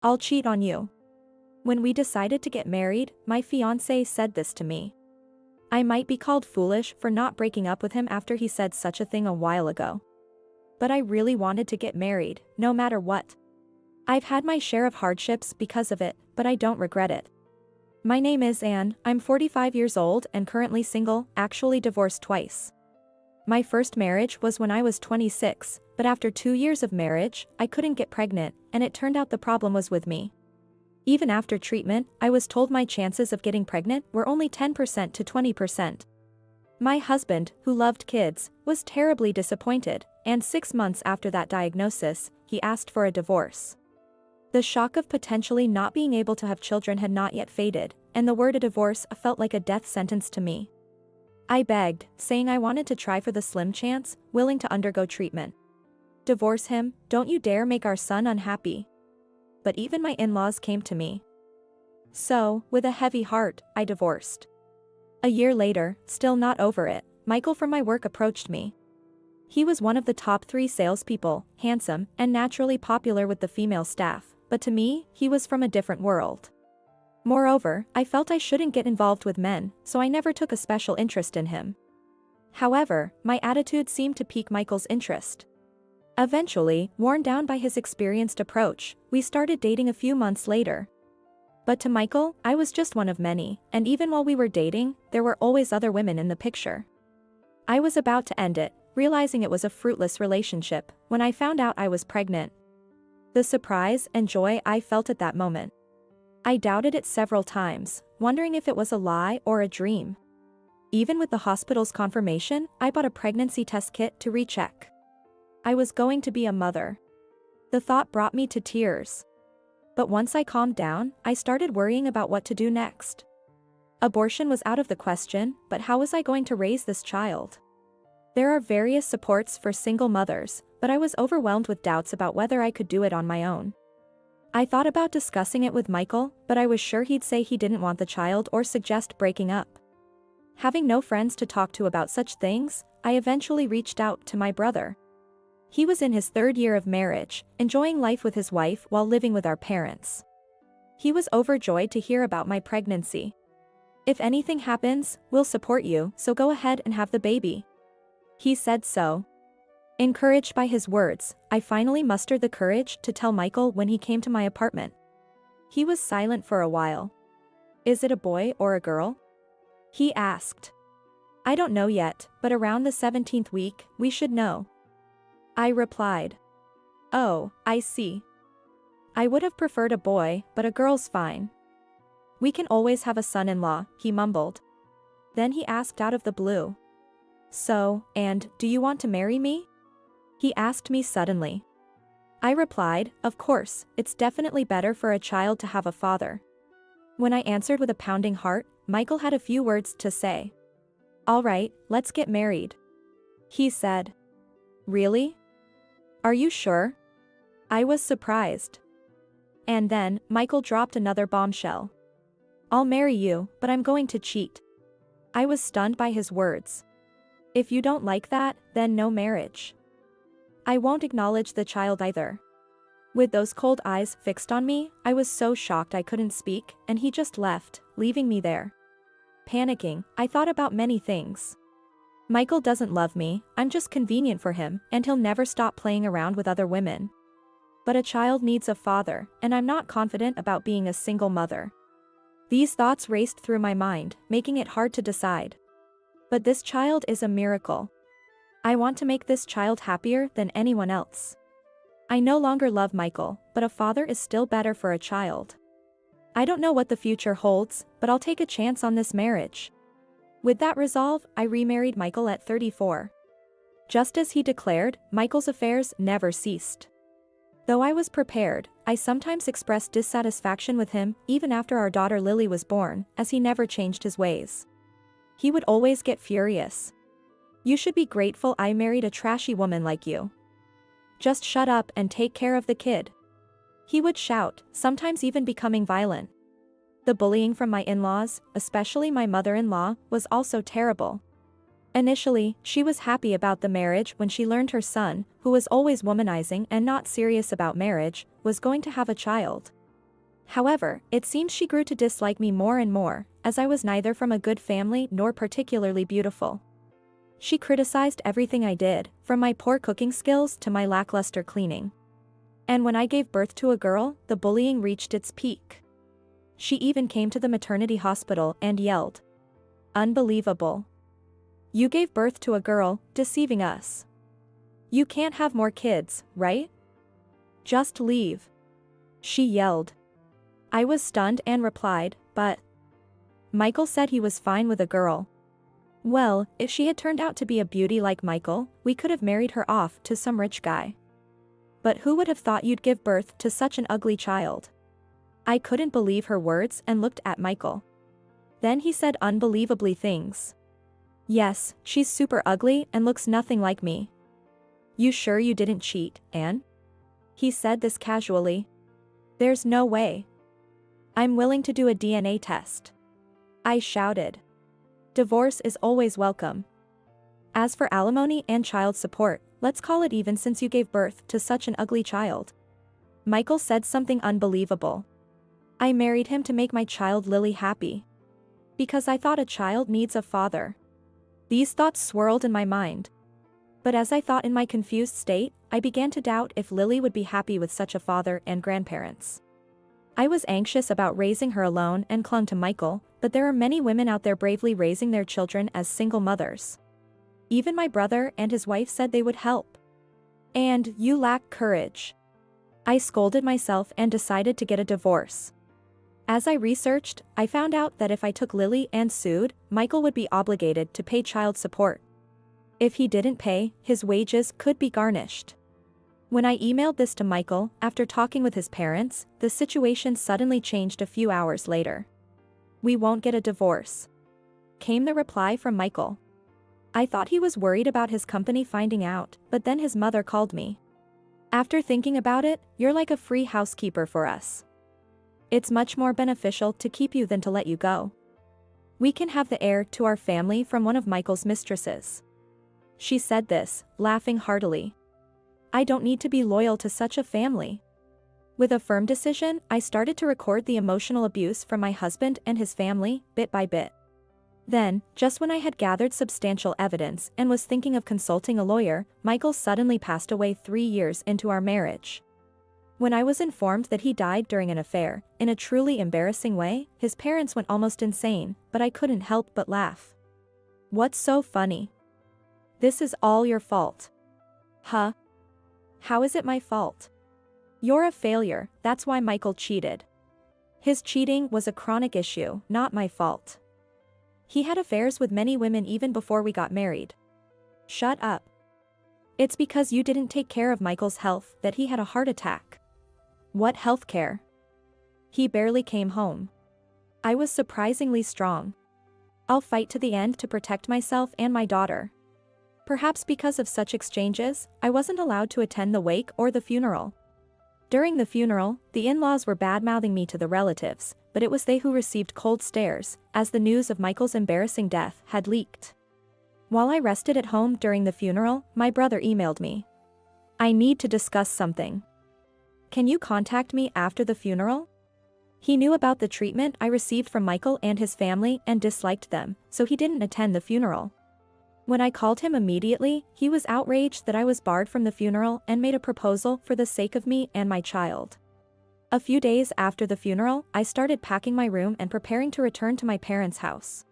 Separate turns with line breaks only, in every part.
I'll cheat on you. When we decided to get married, my fiancé said this to me. I might be called foolish for not breaking up with him after he said such a thing a while ago. But I really wanted to get married, no matter what. I've had my share of hardships because of it, but I don't regret it. My name is Anne, I'm 45 years old and currently single, actually divorced twice. My first marriage was when I was 26, but after 2 years of marriage, I couldn't get pregnant, and it turned out the problem was with me. Even after treatment, I was told my chances of getting pregnant were only 10% to 20%. My husband, who loved kids, was terribly disappointed, and 6 months after that diagnosis, he asked for a divorce. The shock of potentially not being able to have children had not yet faded, and the word a divorce felt like a death sentence to me. I begged, saying I wanted to try for the slim chance, willing to undergo treatment. Divorce him, don't you dare make our son unhappy. But even my in-laws came to me. So, with a heavy heart, I divorced. A year later, still not over it, Michael from my work approached me. He was one of the top 3 salespeople, handsome, and naturally popular with the female staff, but to me, he was from a different world. Moreover, I felt I shouldn't get involved with men, so I never took a special interest in him. However, my attitude seemed to pique Michael's interest. Eventually, worn down by his experienced approach, we started dating a few months later. But to Michael, I was just one of many, and even while we were dating, there were always other women in the picture. I was about to end it, realizing it was a fruitless relationship, when I found out I was pregnant. The surprise and joy I felt at that moment. I doubted it several times, wondering if it was a lie or a dream. Even with the hospital's confirmation, I bought a pregnancy test kit to recheck. I was going to be a mother. The thought brought me to tears. But once I calmed down, I started worrying about what to do next. Abortion was out of the question, but how was I going to raise this child? There are various supports for single mothers, but I was overwhelmed with doubts about whether I could do it on my own. I thought about discussing it with Michael, but I was sure he'd say he didn't want the child or suggest breaking up. Having no friends to talk to about such things, I eventually reached out to my brother. He was in his 3rd year of marriage, enjoying life with his wife while living with our parents. He was overjoyed to hear about my pregnancy. If anything happens, we'll support you, so go ahead and have the baby. He said so. Encouraged by his words, I finally mustered the courage to tell Michael when he came to my apartment. He was silent for a while. Is it a boy or a girl? He asked. I don't know yet, but around the 17th week, we should know. I replied. Oh, I see. I would have preferred a boy, but a girl's fine. We can always have a son-in-law, he mumbled. Then he asked out of the blue. So, and, do you want to marry me? He asked me suddenly. I replied, of course, it's definitely better for a child to have a father. When I answered with a pounding heart, Michael had a few words to say. All right, let's get married. He said. Really? Are you sure? I was surprised. And then, Michael dropped another bombshell. I'll marry you, but I'm going to cheat. I was stunned by his words. If you don't like that, then no marriage. I won't acknowledge the child either. With those cold eyes fixed on me, I was so shocked I couldn't speak, and he just left, leaving me there. Panicking, I thought about many things. Michael doesn't love me, I'm just convenient for him, and he'll never stop playing around with other women. But a child needs a father, and I'm not confident about being a single mother. These thoughts raced through my mind, making it hard to decide. But this child is a miracle. I want to make this child happier than anyone else. I no longer love Michael, but a father is still better for a child. I don't know what the future holds, but I'll take a chance on this marriage. With that resolve, I remarried Michael at 34. Just as he declared, Michael's affairs never ceased. Though I was prepared, I sometimes expressed dissatisfaction with him, even after our daughter Lily was born, as he never changed his ways. He would always get furious. You should be grateful I married a trashy woman like you. Just shut up and take care of the kid. He would shout, sometimes even becoming violent. The bullying from my in-laws, especially my mother-in-law, was also terrible. Initially, she was happy about the marriage when she learned her son, who was always womanizing and not serious about marriage, was going to have a child. However, it seemed she grew to dislike me more and more, as I was neither from a good family nor particularly beautiful. She criticized everything I did, from my poor cooking skills to my lackluster cleaning. And when I gave birth to a girl, the bullying reached its peak. She even came to the maternity hospital and yelled, "Unbelievable. You gave birth to a girl, deceiving us. You can't have more kids, right? Just leave." She yelled. I was stunned and replied, "But Michael said he was fine with a girl." Well, if she had turned out to be a beauty like Michael, we could have married her off to some rich guy. But who would have thought you'd give birth to such an ugly child? I couldn't believe her words and looked at Michael. Then he said unbelievably things. "Yes, she's super ugly and looks nothing like me. You sure you didn't cheat, Anne?" He said this casually. "There's no way. I'm willing to do a DNA test." I shouted. Divorce is always welcome. As for alimony and child support, let's call it even since you gave birth to such an ugly child. Michael said something unbelievable. I married him to make my child Lily happy. Because I thought a child needs a father. These thoughts swirled in my mind. But as I thought in my confused state, I began to doubt if Lily would be happy with such a father and grandparents. I was anxious about raising her alone and clung to Michael, but there are many women out there bravely raising their children as single mothers. Even my brother and his wife said they would help. And you lack courage. I scolded myself and decided to get a divorce. As I researched, I found out that if I took Lily and sued, Michael would be obligated to pay child support. If he didn't pay, his wages could be garnished. When I emailed this to Michael, after talking with his parents, the situation suddenly changed a few hours later. "We won't get a divorce," came the reply from Michael. I thought he was worried about his company finding out, but then his mother called me. "After thinking about it, you're like a free housekeeper for us. It's much more beneficial to keep you than to let you go. We can have the heir to our family from one of Michael's mistresses." She said this, laughing heartily. I don't need to be loyal to such a family. With a firm decision, I started to record the emotional abuse from my husband and his family, bit by bit. Then, just when I had gathered substantial evidence and was thinking of consulting a lawyer, Michael suddenly passed away 3 years into our marriage. When I was informed that he died during an affair, in a truly embarrassing way, his parents went almost insane, but I couldn't help but laugh. "What's so funny? This is all your fault." "Huh? How is it my fault?" "You're a failure, that's why Michael cheated. His cheating was a chronic issue, not my fault. He had affairs with many women even before we got married." "Shut up. It's because you didn't take care of Michael's health that he had a heart attack." "What health care? He barely came home." I was surprisingly strong. "I'll fight to the end to protect myself and my daughter." Perhaps because of such exchanges, I wasn't allowed to attend the wake or the funeral. During the funeral, the in-laws were bad-mouthing me to the relatives, but it was they who received cold stares, as the news of Michael's embarrassing death had leaked. While I rested at home during the funeral, my brother emailed me. "I need to discuss something. Can you contact me after the funeral?" He knew about the treatment I received from Michael and his family and disliked them, so he didn't attend the funeral. When I called him immediately, he was outraged that I was barred from the funeral and made a proposal for the sake of me and my child. A few days after the funeral, I started packing my room and preparing to return to my parents' house.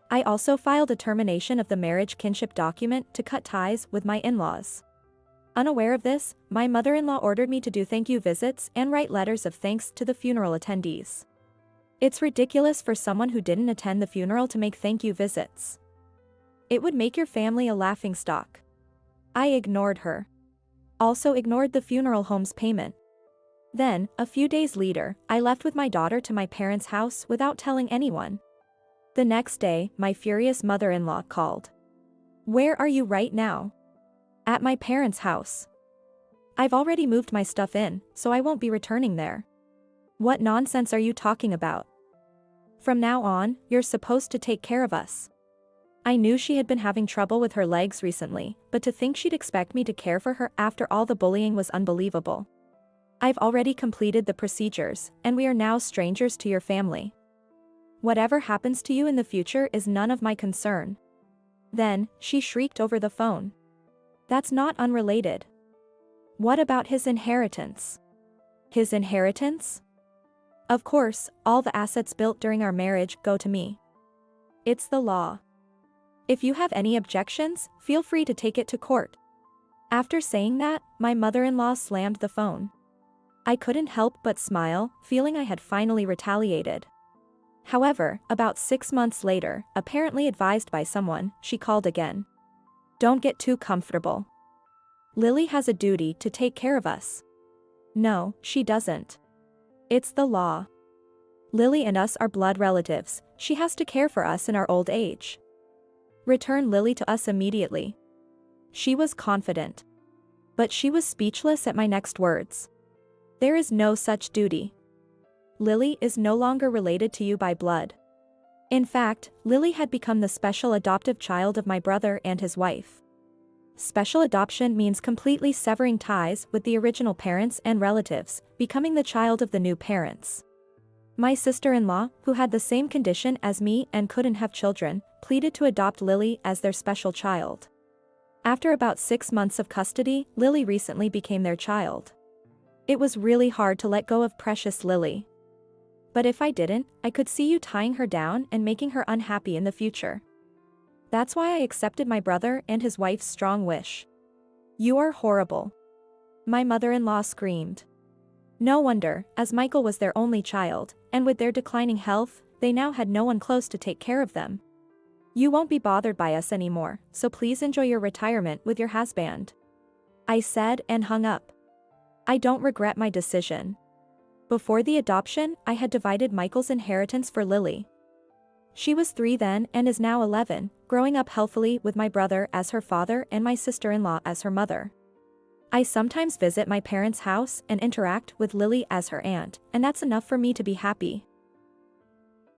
I also filed a termination of the marriage kinship document to cut ties with my in-laws. Unaware of this, my mother-in-law ordered me to do thank you visits and write letters of thanks to the funeral attendees. It's ridiculous for someone who didn't attend the funeral to make thank you visits. It would make your family a laughingstock. I ignored her. Also ignored the funeral home's payment. Then, a few days later, I left with my daughter to my parents' house without telling anyone. The next day, my furious mother-in-law called. "Where are you right now?" "At my parents' house." "I've already moved my stuff in, so I won't be returning there." "What nonsense are you talking about? From now on, you're supposed to take care of us." I knew she had been having trouble with her legs recently, but to think she'd expect me to care for her after all the bullying was unbelievable. I've already completed the procedures, and we are now strangers to your family. Whatever happens to you in the future is none of my concern." Then, she shrieked over the phone. "That's not unrelated. What about his inheritance?" "His inheritance? Of course, all the assets built during our marriage go to me. It's the law. If you have any objections, feel free to take it to court." After saying that, my mother-in-law slammed the phone. I couldn't help but smile, feeling I had finally retaliated. However, about 6 months later, apparently advised by someone, she called again. "Don't get too comfortable. Lily has a duty to take care of us." "No, she doesn't. It's the law. Lily and us are blood relatives, she has to care for us in our old age. Return Lily to us immediately." She was confident. But she was speechless at my next words. "There is no such duty. Lily is no longer related to you by blood." In fact, Lily had become the special adoptive child of my brother and his wife. Special adoption means completely severing ties with the original parents and relatives, becoming the child of the new parents. My sister-in-law, who had the same condition as me and couldn't have children, pleaded to adopt Lily as their special child. After about 6 months of custody, Lily recently became their child. It was really hard to let go of precious Lily. But if I didn't, I could see you tying her down and making her unhappy in the future. That's why I accepted my brother and his wife's strong wish. "You are horrible," my mother-in-law screamed. No wonder, as Michael was their only child, and with their declining health, they now had no one close to take care of them. "You won't be bothered by us anymore, so please enjoy your retirement with your husband," I said and hung up. I don't regret my decision. Before the adoption, I had divided Michael's inheritance for Lily. She was 3 then and is now 11, growing up healthily with my brother as her father and my sister-in-law as her mother. I sometimes visit my parents' house and interact with Lily as her aunt, and that's enough for me to be happy.